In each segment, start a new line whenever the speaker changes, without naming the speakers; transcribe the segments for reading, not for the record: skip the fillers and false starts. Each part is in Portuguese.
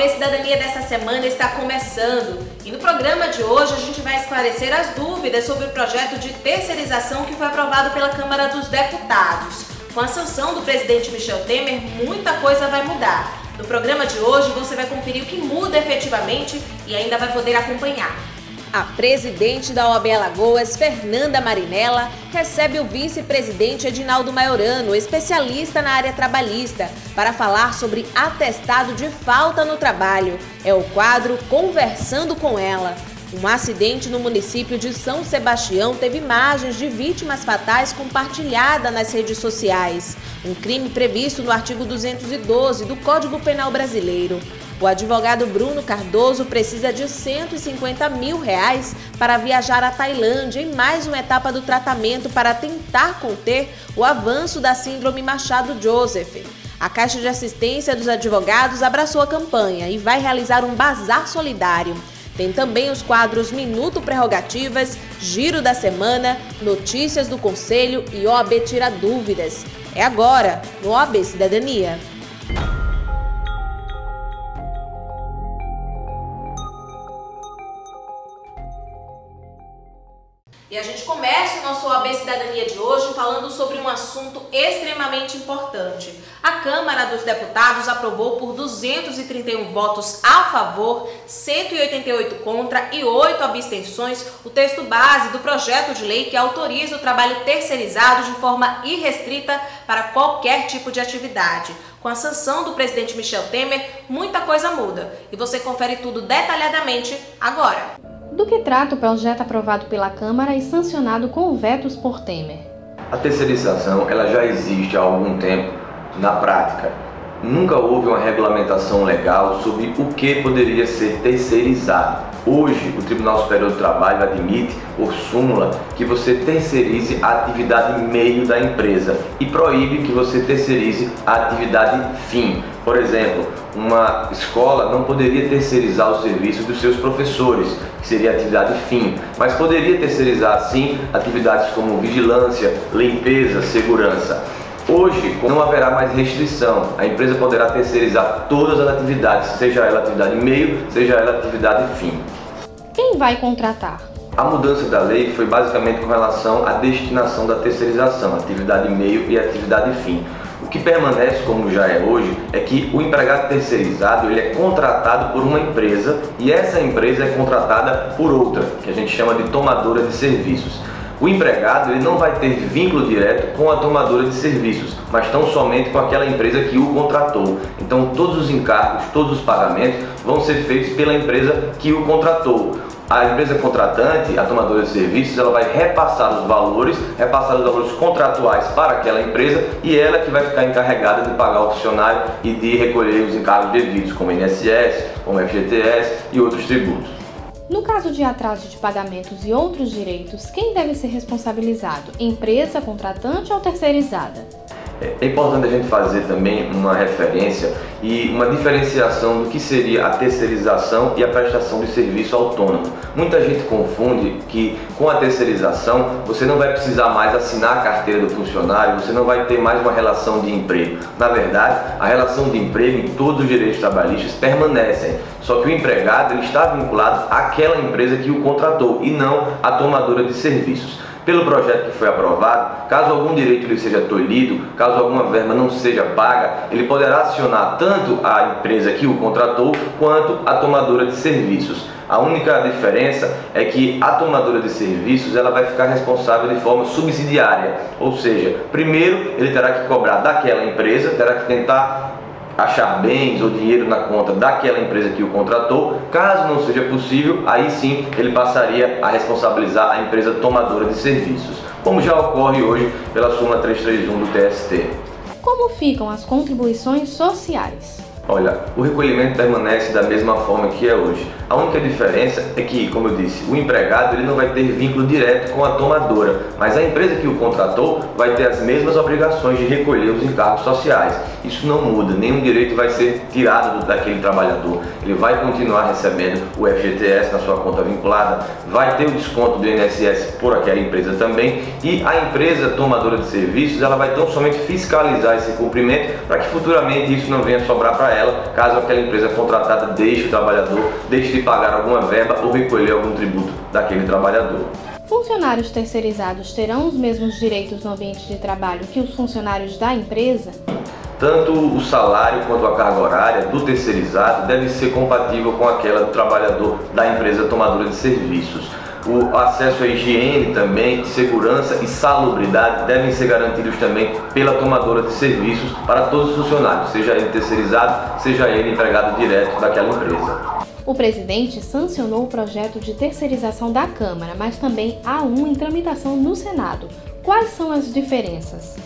OAB Cidadania dessa semana está começando e no programa de hoje a gente vai esclarecer as dúvidas sobre o projeto de terceirização que foi aprovado pela Câmara dos Deputados. Com a sanção do presidente Michel Temer, muita coisa vai mudar. No programa de hoje você vai conferir o que muda efetivamente e ainda vai poder acompanhar. A presidente da OAB Alagoas, Fernanda Marinella, recebe o vice-presidente Edinaldo Maiorano, especialista na área trabalhista, para falar sobre atestado de falta no trabalho. É o quadro Conversando com Ela. Um acidente no município de São Sebastião teve imagens de vítimas fatais compartilhadas nas redes sociais. Um crime previsto no artigo 212 do Código Penal Brasileiro. O advogado Bruno Cardoso precisa de R$150 mil para viajar à Tailândia em mais uma etapa do tratamento para tentar conter o avanço da síndrome Machado-Joseph. A Caixa de Assistência dos Advogados abraçou a campanha e vai realizar um bazar solidário. Tem também os quadros Minuto Prerrogativas, Giro da Semana, Notícias do Conselho e OAB Tira Dúvidas. É agora, no OAB Cidadania. E a gente começa o nosso OAB Cidadania de hoje falando sobre um assunto extremamente importante. A Câmara dos Deputados aprovou por 231 votos a favor, 188 contra e 8 abstenções o texto base do projeto de lei que autoriza o trabalho terceirizado de forma irrestrita para qualquer tipo de atividade. Com a sanção do presidente Michel Temer, muita coisa muda. E você confere tudo detalhadamente agora.
Do que trata o projeto aprovado pela Câmara e sancionado com vetos por Temer?
A terceirização ela já existe há algum tempo na prática. Nunca houve uma regulamentação legal sobre o que poderia ser terceirizado. Hoje, o Tribunal Superior do Trabalho admite, por súmula, que você terceirize a atividade meio da empresa e proíbe que você terceirize a atividade fim. Por exemplo, uma escola não poderia terceirizar o serviço dos seus professores, que seria a atividade fim, mas poderia terceirizar, sim, atividades como vigilância, limpeza, segurança. Hoje, não haverá mais restrição. A empresa poderá terceirizar todas as atividades, seja ela atividade meio, seja ela atividade fim.
Quem vai contratar?
A mudança da lei foi basicamente com relação à destinação da terceirização, atividade meio e atividade fim. O que permanece como já é hoje é que o empregado terceirizado ele é contratado por uma empresa e essa empresa é contratada por outra, que a gente chama de tomadora de serviços. O empregado ele não vai ter vínculo direto com a tomadora de serviços, mas tão somente com aquela empresa que o contratou. Então todos os encargos, todos os pagamentos vão ser feitos pela empresa que o contratou. A empresa contratante, a tomadora de serviços, ela vai repassar os valores contratuais para aquela empresa e ela que vai ficar encarregada de pagar o funcionário e de recolher os encargos devidos, como INSS, como FGTS e outros tributos.
No caso de atraso de pagamentos e outros direitos, quem deve ser responsabilizado? Empresa, contratante ou terceirizada?
É importante a gente fazer também uma referência e uma diferenciação do que seria a terceirização e a prestação de serviço autônomo. Muita gente confunde que com a terceirização você não vai precisar mais assinar a carteira do funcionário, você não vai ter mais uma relação de emprego. Na verdade, a relação de emprego e todos os direitos trabalhistas permanecem, só que o empregado ele está vinculado àquela empresa que o contratou e não à tomadora de serviços. Pelo projeto que foi aprovado, caso algum direito lhe seja tolhido, caso alguma verba não seja paga, ele poderá acionar tanto a empresa que o contratou quanto a tomadora de serviços. A única diferença é que a tomadora de serviços ela vai ficar responsável de forma subsidiária, ou seja, primeiro ele terá que cobrar daquela empresa, terá que tentar achar bens ou dinheiro na conta daquela empresa que o contratou. Caso não seja possível, aí sim ele passaria a responsabilizar a empresa tomadora de serviços, como já ocorre hoje pela súmula 331 do TST.
Como ficam as contribuições sociais?
Olha, o recolhimento permanece da mesma forma que é hoje. A única diferença é que, como eu disse, o empregado ele não vai ter vínculo direto com a tomadora, mas a empresa que o contratou vai ter as mesmas obrigações de recolher os encargos sociais. Isso não muda, nenhum direito vai ser tirado daquele trabalhador. Ele vai continuar recebendo o FGTS na sua conta vinculada, vai ter o desconto do INSS por aquela empresa também, e a empresa tomadora de serviços ela vai tão somente fiscalizar esse cumprimento para que futuramente isso não venha sobrar para para ela, caso aquela empresa contratada deixe o trabalhador, deixe de pagar alguma verba ou recolher algum tributo daquele trabalhador.
Funcionários terceirizados terão os mesmos direitos no ambiente de trabalho que os funcionários da empresa?
Tanto o salário quanto a carga horária do terceirizado deve ser compatível com aquela do trabalhador da empresa tomadora de serviços. O acesso à higiene também, segurança e salubridade devem ser garantidos também pela tomadora de serviços para todos os funcionários, seja ele terceirizado, seja ele empregado direto daquela empresa.
O presidente sancionou o projeto de terceirização da Câmara, mas também há um em tramitação no Senado. Quais são as diferenças?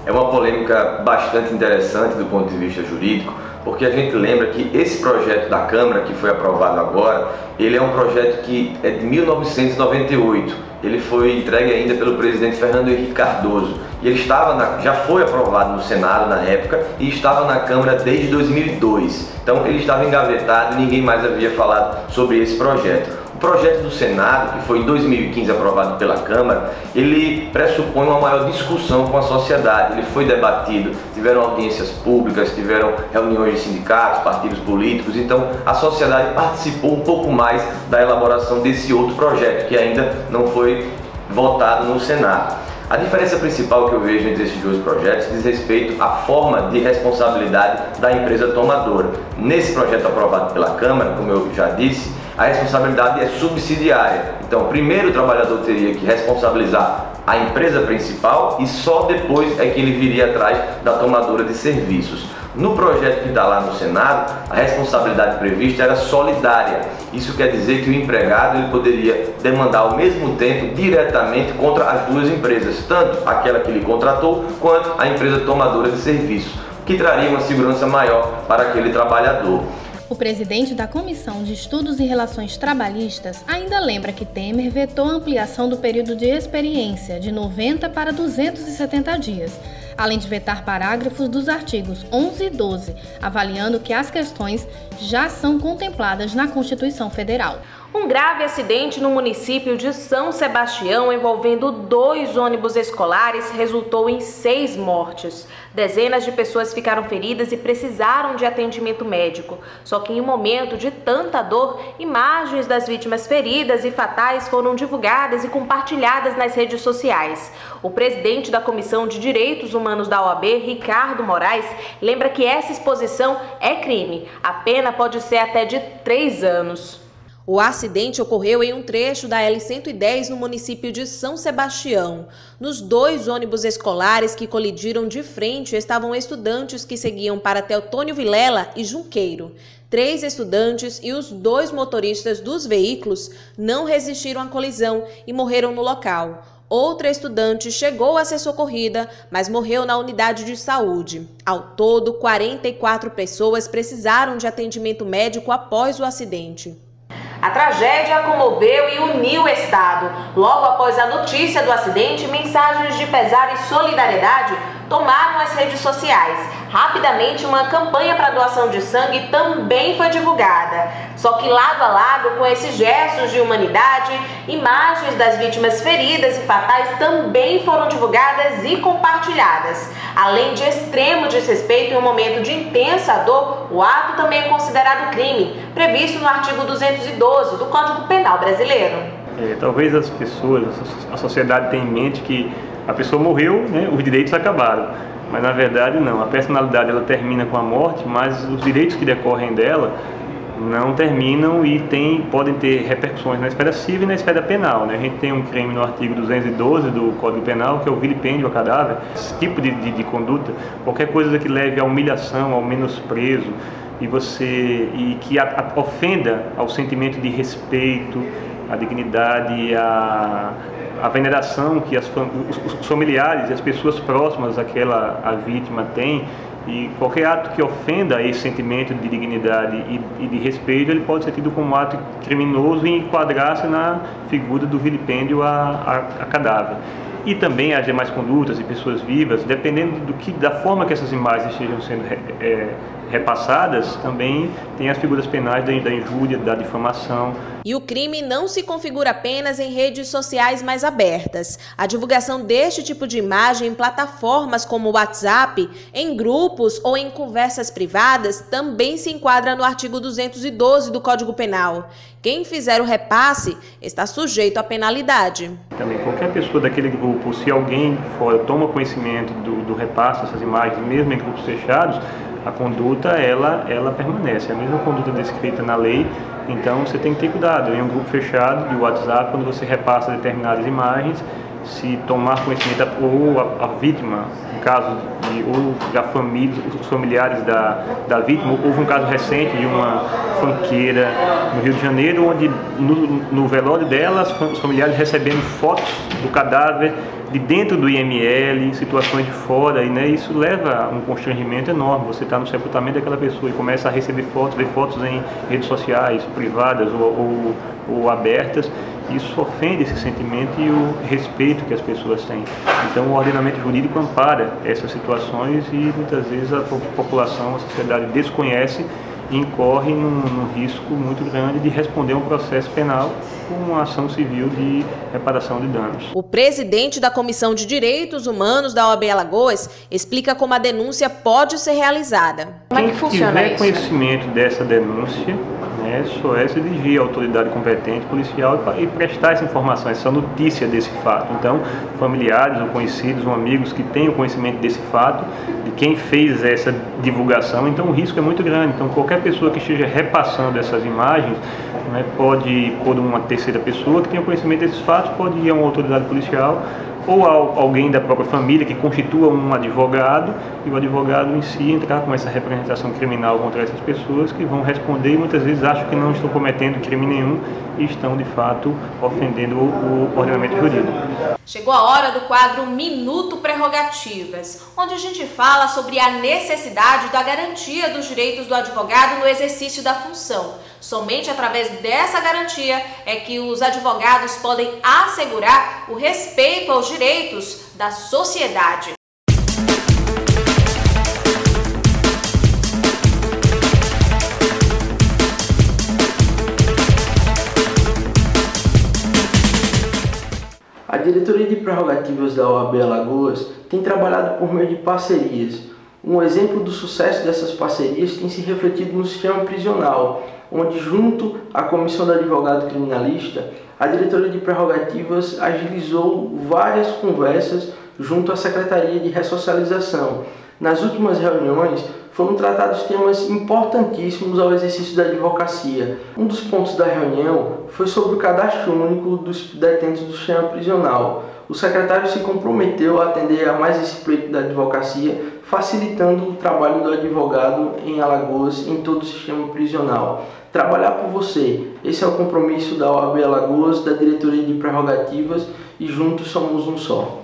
É uma polêmica bastante interessante do ponto de vista jurídico, porque a gente lembra que esse projeto da Câmara, que foi aprovado agora, ele é um projeto que é de 1998. Ele foi entregue ainda pelo presidente Fernando Henrique Cardoso. E ele já foi aprovado no Senado na época e estava na Câmara desde 2002. Então ele estava engavetado e ninguém mais havia falado sobre esse projeto. O projeto do Senado, que foi em 2015 aprovado pela Câmara, ele pressupõe uma maior discussão com a sociedade. Ele foi debatido, tiveram audiências públicas, tiveram reuniões de sindicatos, partidos políticos, então a sociedade participou um pouco mais da elaboração desse outro projeto, que ainda não foi votado no Senado. A diferença principal que eu vejo entre esses dois projetos diz respeito à forma de responsabilidade da empresa tomadora. Nesse projeto aprovado pela Câmara, como eu já disse, a responsabilidade é subsidiária. Então, primeiro o trabalhador teria que responsabilizar a empresa principal e só depois é que ele viria atrás da tomadora de serviços. No projeto que está lá no Senado, a responsabilidade prevista era solidária. Isso quer dizer que o empregado ele poderia demandar ao mesmo tempo diretamente contra as duas empresas, tanto aquela que lhe contratou quanto a empresa tomadora de serviços, o que traria uma segurança maior para aquele trabalhador.
O presidente da Comissão de Estudos e Relações Trabalhistas ainda lembra que Temer vetou a ampliação do período de experiência de 90 para 270 dias, além de vetar parágrafos dos artigos 11 e 12, avaliando que as questões já são contempladas na Constituição Federal.
Um grave acidente no município de São Sebastião envolvendo 2 ônibus escolares resultou em 6 mortes. Dezenas de pessoas ficaram feridas e precisaram de atendimento médico. Só que em um momento de tanta dor, imagens das vítimas feridas e fatais foram divulgadas e compartilhadas nas redes sociais. O presidente da Comissão de Direitos Humanos da OAB, Ricardo Moraes, lembra que essa exposição é crime. A pena pode ser até de 3 anos. O acidente ocorreu em um trecho da L-110 no município de São Sebastião. Nos 2 ônibus escolares que colidiram de frente estavam estudantes que seguiam para Teotônio Vilela e Junqueiro. 3 estudantes e os 2 motoristas dos veículos não resistiram à colisão e morreram no local. Outra estudante chegou a ser socorrida, mas morreu na unidade de saúde. Ao todo, 44 pessoas precisaram de atendimento médico após o acidente. A tragédia comoveu e uniu o estado. Logo após a notícia do acidente, mensagens de pesar e solidariedade tomaram as redes sociais. Rapidamente, uma campanha para doação de sangue também foi divulgada. Só que lado a lado com esses gestos de humanidade, imagens das vítimas feridas e fatais também foram divulgadas e compartilhadas. Além de extremo desrespeito em um momento de intensa dor, o ato também é considerado crime, previsto no artigo 212 do Código Penal brasileiro.
Talvez as pessoas, a sociedade tenha em mente que a pessoa morreu, né, os direitos acabaram. Mas na verdade não, a personalidade ela termina com a morte, mas os direitos que decorrem dela não terminam e podem ter repercussões na esfera civil e na esfera penal. Né? A gente tem um crime no artigo 212 do Código Penal, que é o vilipêndio ao cadáver. Esse tipo de conduta, qualquer coisa que leve à humilhação, ao menosprezo, e que ofenda ao sentimento de respeito, à dignidade, a veneração que os familiares e as pessoas próximas à vítima têm, e qualquer ato que ofenda esse sentimento de dignidade e de respeito, ele pode ser tido como um ato criminoso e enquadrar-se na figura do vilipêndio a cadáver. E também as demais condutas de pessoas vivas, dependendo da forma que essas imagens estejam sendo repassadas, também tem as figuras penais da injúria, da difamação.
E o crime não se configura apenas em redes sociais mais abertas. A divulgação deste tipo de imagem em plataformas como o WhatsApp, em grupos grupos ou em conversas privadas também se enquadra no artigo 212 do Código Penal. Quem fizer o repasse está sujeito à penalidade.
Também qualquer pessoa daquele grupo, se alguém fora toma conhecimento do repasse dessas imagens, mesmo em grupos fechados, a conduta ela permanece. A mesma conduta descrita na lei, então você tem que ter cuidado. Em um grupo fechado de WhatsApp, quando você repassa determinadas imagens, se tomar conhecimento ou a vítima, no caso ou a família, os familiares da vítima, houve um caso recente de uma funkeira no Rio de Janeiro, onde no velório dela, os familiares recebendo fotos do cadáver de dentro do IML, em situações de fora, e isso leva a um constrangimento enorme. Você está no sepultamento daquela pessoa e começa a receber fotos, ver fotos em redes sociais, privadas ou abertas. Isso ofende esse sentimento e o respeito que as pessoas têm. Então o ordenamento jurídico ampara essas situações e muitas vezes a população, a sociedade desconhece e incorre num risco muito grande de responder a um processo penal com uma ação civil de reparação de danos.
O presidente da Comissão de Direitos Humanos da OAB Alagoas explica como a denúncia pode ser realizada.
Como é que funciona isso?
Quem tiver conhecimento dessa denúncia, só é se dirigir à autoridade competente policial e prestar essa informação, essa notícia desse fato. Então, familiares ou conhecidos ou amigos que tenham conhecimento desse fato, de quem fez essa divulgação, então o risco é muito grande. Então, qualquer pessoa que esteja repassando essas imagens, pode, por uma terceira pessoa que tenha conhecimento desses fatos, pode ir a uma autoridade policial ou a alguém da própria família que constitua um advogado, e o advogado em si entrar com essa representação criminal contra essas pessoas que vão responder e muitas vezes acham que não estão cometendo crime nenhum e estão de fato ofendendo o ordenamento jurídico.
Chegou a hora do quadro Minuto Prerrogativas, onde a gente fala sobre a necessidade da garantia dos direitos do advogado no exercício da função. Somente através dessa garantia é que os advogados podem assegurar o respeito aos direitos da sociedade.
A Diretoria de Prerrogativas da OAB Alagoas tem trabalhado por meio de parcerias. Um exemplo do sucesso dessas parcerias tem se refletido no sistema prisional, onde, junto à Comissão do Advogado Criminalista, a Diretoria de Prerrogativas agilizou várias conversas junto à Secretaria de Ressocialização. Nas últimas reuniões, foram tratados temas importantíssimos ao exercício da advocacia. Um dos pontos da reunião foi sobre o cadastro único dos detentos do sistema prisional. O secretário se comprometeu a atender a mais esse pleito da advocacia, facilitando o trabalho do advogado em Alagoas, em todo o sistema prisional. Trabalhar por você, esse é o compromisso da OAB Alagoas, da Diretoria de Prerrogativas, e juntos somos um só.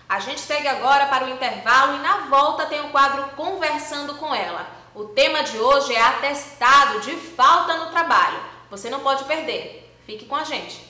A gente segue agora para o intervalo e na volta tem o quadro Conversando com Ela. O tema de hoje é atestado de falta no trabalho. Você não pode perder. Fique com a gente.